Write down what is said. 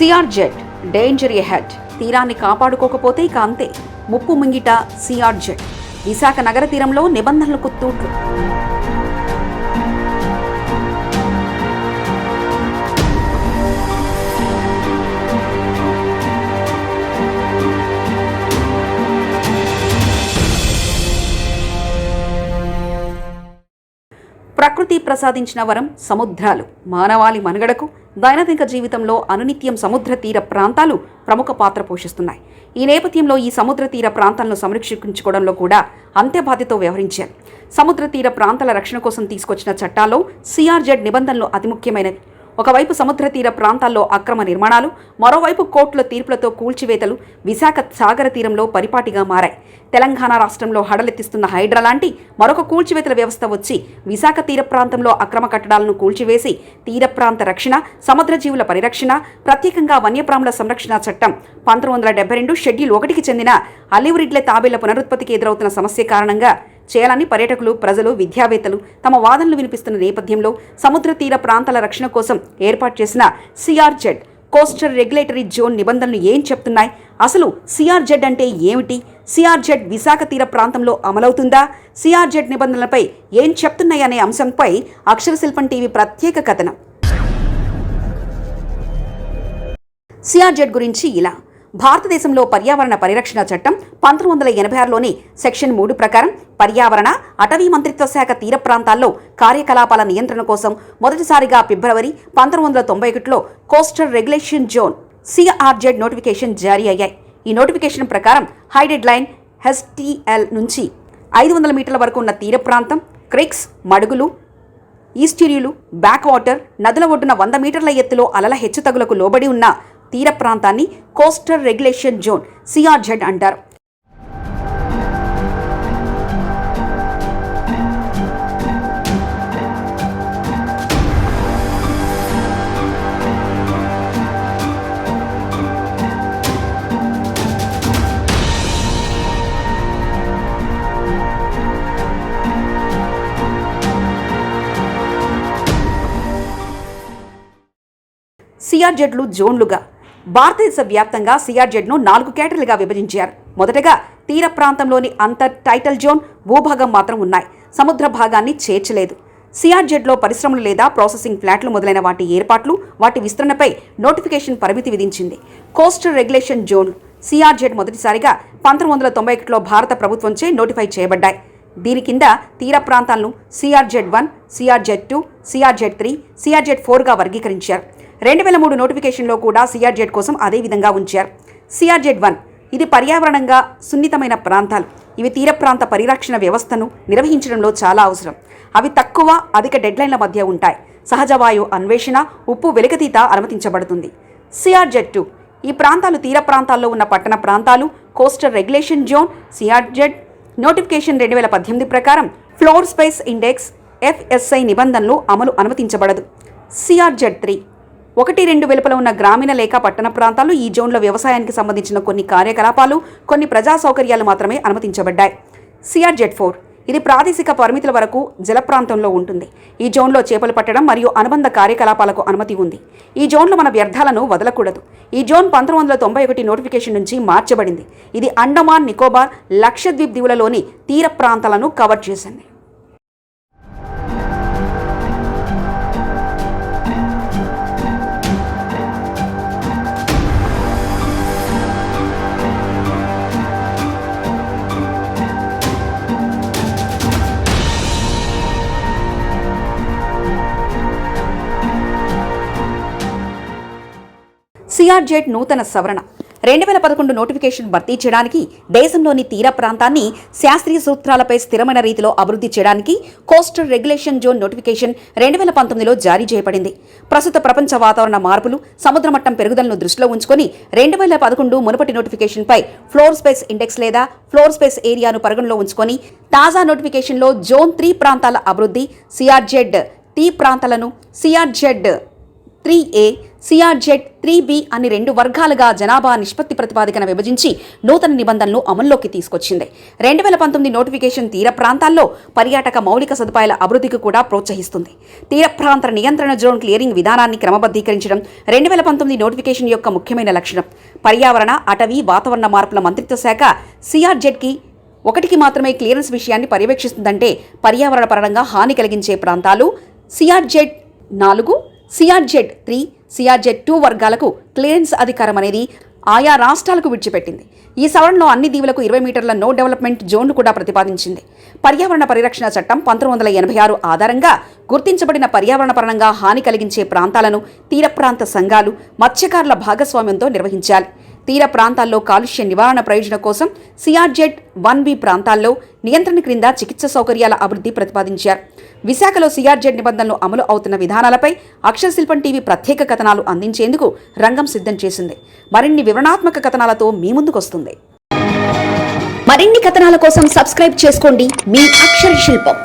CRZ danger ahead. తీరాన్ని కాపాడుకోకపోతే ఇక అంతే. ముప్పు ముంగిట సిఆర్జెడ్. విశాఖ నగర తీరంలో నిబంధనలకు తూట్లు. ప్రకృతి ప్రసాదించిన వరం సముద్రాలు. మానవాళి మనుగడకు, దైనందిక జీవితంలో అనునిత్యం సముద్ర తీర ప్రాంతాలు ప్రముఖ పాత్ర పోషిస్తున్నాయి. ఈ నేపథ్యంలో ఈ సముద్ర తీర ప్రాంతాలను సంరక్షించుకోవడంలో కూడా అంతే బాధ్యతతో వ్యవహరించారు. సముద్ర తీర ప్రాంతాల రక్షణ కోసం తీసుకొచ్చిన చట్టాల్లో సిఆర్జెడ్ నిబంధనలు అతి ముఖ్యమైనవి. ఒకవైపు సముద్ర తీర ప్రాంతాల్లో అక్రమ నిర్మాణాలు, మరోవైపు కోర్టుల తీర్పులతో కూల్చివేతలు విశాఖ సాగర తీరంలో పరిపాటిగా మారాయి. తెలంగాణ రాష్ట్రంలో హడలెత్తిస్తున్న హైడ్రా లాంటి మరొక కూల్చివేతల వ్యవస్థ వచ్చి విశాఖ తీర ప్రాంతంలో అక్రమ కట్టడాలను కూల్చివేసి తీర ప్రాంత రక్షణ, సముద్ర జీవుల పరిరక్షణ, ప్రత్యేకంగా వన్యప్రాణుల సంరక్షణ చట్టం 1972 షెడ్యూల్ 1కి చెందిన అలివ్రిడ్లే తాబేళ్ల పునరుత్పత్తికి ఎదురవుతున్న సమస్య కారణంగా చేయాలని పర్యాటకులు, ప్రజలు, విద్యావేత్తలు తమ వాదనలు వినిపిస్తున్న నేపథ్యంలో సముద్ర తీర ప్రాంతాల రక్షణ కోసం ఏర్పాటు చేసిన సిఆర్జెడ్ కోస్టల్ రెగ్యులేటరీ జోన్ నిబంధనలు ఏం చెప్తున్నాయి? అసలు సిఆర్జెడ్ అంటే ఏమిటి? సిఆర్జెడ్ విశాఖ తీర ప్రాంతంలో అమలవుతుందా? సిఆర్జెడ్ నిబంధనలపై ఏం చెప్తున్నాయి అనే అంశంపై అక్షరశిల్పం టీవీ ప్రత్యేక కథనం. సిఆర్జెడ్ గురించి ఇలా: భారతదేశంలో పర్యావరణ పరిరక్షణ చట్టం 1986లోని సెక్షన్ 3 ప్రకారం పర్యావరణ, అటవీ మంత్రిత్వ శాఖ తీర ప్రాంతాల్లో కార్యకలాపాల నియంత్రణ కోసం మొదటిసారిగా ఫిబ్రవరి 1991లో coastal regulation zone CRZ notification జారీ అయ్యాయి. ఈ నోటిఫికేషన్ ప్రకారం హైడెడ్ లైన్ HTL నుంచి 500 మీటర్ల వరకు ఉన్న తీర ప్రాంతం, క్రిక్స్, మడుగులు, ఈస్ట్యూరీలు, బ్యాక్ వాటర్, నదుల ఒడ్డున 100 మీటర్ల ఎత్తులో అలల హెచ్చుతగులకు లోబడి ఉన్న తీర ప్రాంతాన్ని కోస్టల్ రెగ్యులేషన్ జోన్ సిఆర్జెడ్ అంటారు. సిఆర్జెడ్లు జోన్లుగా భారతదేశ వ్యాప్తంగా సిఆర్జెడ్ను 4 కేటగిరీలుగా విభజించారు. మొదటగా తీర ప్రాంతంలోని అంతర్ టైటల్ జోన్ భూభాగం మాత్రం ఉన్నాయి. సముద్ర భాగాన్ని చేర్చలేదు. సిఆర్జెడ్లో పరిశ్రమలు లేదా ప్రాసెసింగ్ ప్లాంట్లు మొదలైన వాటి ఏర్పాట్లు, వాటి విస్తరణపై నోటిఫికేషన్ పరిమితి విధించింది. కోస్టల్ రెగ్యులేషన్ జోన్లు సిఆర్జెడ్ మొదటిసారిగా 1991లో భారత ప్రభుత్వంచే నోటిఫై చేయబడ్డాయి. దీని కింద తీర ప్రాంతాలను సిఆర్జెడ్ 1, సిఆర్జెడ్ 2, సిఆర్జెడ్ 3, సిఆర్జెడ్ 4గా వర్గీకరించారు. 2003 నోటిఫికేషన్లో కూడా సిఆర్జెడ్ కోసం అదే విధంగా ఉంచారు. సిఆర్జెడ్ 1 ఇది పర్యావరణంగా సున్నితమైన ప్రాంతాలు. ఇవి తీర ప్రాంత పరిరక్షణ వ్యవస్థను నిర్వహించడంలో చాలా అవసరం. అవి తక్కువ, అధిక డెడ్లైన్ల మధ్య ఉంటాయి. సహజ వాయు అన్వేషణ, ఉప్పు వెలికితీత అనుమతించబడుతుంది. సిఆర్జెడ్ 2 ఈ ప్రాంతాలు తీర ప్రాంతాల్లో ఉన్న పట్టణ ప్రాంతాలు. Coastal regulation zone CRZ notification 2018 ప్రకారం ఫ్లోర్ స్పేస్ ఇండెక్స్ FSI నిబంధనలు అమలు అనుమతించబడదు. సిఆర్జెడ్ 3 1-2 వెలుపల ఉన్న గ్రామీణ లేక పట్టణ ప్రాంతాలు. ఈ జోన్లో వ్యవసాయానికి సంబంధించిన కొన్ని కార్యకలాపాలు, కొన్ని ప్రజా సౌకర్యాలు మాత్రమే అనుమతించబడ్డాయి. సిఆర్జెడ్ 4 ఇది ప్రాదేశిక పరిమితుల వరకు జల ప్రాంతంలో ఉంటుంది. ఈ జోన్లో చేపలు పట్టడం మరియు అనుబంధ కార్యకలాపాలకు అనుమతి ఉంది. ఈ జోన్లో మన వ్యర్థాలను వదలకూడదు. ఈ జోన్ 1991 నోటిఫికేషన్ నుంచి మార్చబడింది. ఇది అండమాన్, నికోబార్, లక్షద్వీప్ దీవులలోని తీర ప్రాంతాలను కవర్ చేసింది. సిఆర్జెడ్ నూతన సవరణ 2011 నోటిఫికేషన్ భర్తీ చేయడానికి, దేశంలోని తీర ప్రాంతాన్ని శాస్త్రీయ సూత్రాలపై స్థిరమైన రీతిలో అభివృద్ధి చేయడానికి కోస్టల్ రెగ్యులేషన్ జోన్ నోటిఫికేషన్ 2019లో జారీ చేయబడింది. ప్రస్తుత ప్రపంచ వాతావరణ మార్పులు, సముద్ర మట్టం పెరుగుదలను దృష్టిలో ఉంచుకొని 2011 మునుపటి నోటిఫికేషన్పై ఫ్లోర్ స్పేస్ ఇండెక్స్ లేదా ఫ్లోర్ స్పేస్ ఏరియాను పరిగణలో ఉంచుకొని తాజా నోటిఫికేషన్లో జోన్ 3 ప్రాంతాల అభివృద్ధి, సిఆర్జెడ్ T ప్రాంతాలను సిఆర్జెడ్ 3A, సిఆర్జెడ్ 3B అని 2 వర్గాలుగా జనాభా నిష్పత్తి ప్రాతిపదికన విభజించి నూతన నిబంధనలు అమల్లోకి తీసుకొచ్చింది. 2019 నోటిఫికేషన్ తీర ప్రాంతాల్లో పర్యాటక మౌలిక సదుపాయాల అభివృద్ధికి కూడా ప్రోత్సహిస్తుంది. తీర ప్రాంత నియంత్రణ జోన్ క్లియరింగ్ విధానాన్ని క్రమబద్ధీకరించడం 2019 నోటిఫికేషన్ యొక్క ముఖ్యమైన లక్షణం. పర్యావరణ, అటవీ, వాతావరణ మార్పుల మంత్రిత్వ శాఖ సిఆర్జెడ్కి ఒకటికి మాత్రమే క్లియరెన్స్ విషయాన్ని పర్యవేక్షిస్తుందంటే పర్యావరణ పరంగా హాని కలిగించే ప్రాంతాలు సిఆర్జెడ్ 4, సిఆర్జెడ్ 3, సిఆర్జెడ్ 2 వర్గాలకు క్లియరెన్స్ అధికారం అనేది ఆయా రాష్ట్రాలకు విడిచిపెట్టింది. ఈ సవరణలో అన్ని దీవులకు 20 మీటర్ల నో డెవలప్మెంట్ జోన్ను కూడా ప్రతిపాదించింది. పర్యావరణ పరిరక్షణ చట్టం 1986 ఆధారంగా గుర్తించబడిన పర్యావరణ పరంగా హాని కలిగించే ప్రాంతాలను తీర ప్రాంత సంఘాలు, మత్స్యకారుల భాగస్వామ్యంతో నిర్వహించాలి. తీర ప్రాంతాల్లో కాలుష్య నివారణ ప్రయోజనం కోసం సిఆర్జెడ్ 1B ప్రాంతాల్లో నియంత్రణ క్రింద చికిత్స సౌకర్యాల అభివృద్ధి ప్రతిపాదించారు. విశాఖలో సిఆర్జెడ్ నిబంధనలు అమలు అవుతున్న విధానాలపై అక్షరశిల్పం టీవీ ప్రత్యేక కథనాలు అందించేందుకు రంగం సిద్ధం చేసింది. మరిన్ని వివరణాత్మక కథనాలతో మీ ముందుకొస్తుంది. మరిన్ని కథనాల కోసం సబ్స్క్రైబ్ చేసుకోండి మీ అక్షరశిల్పం.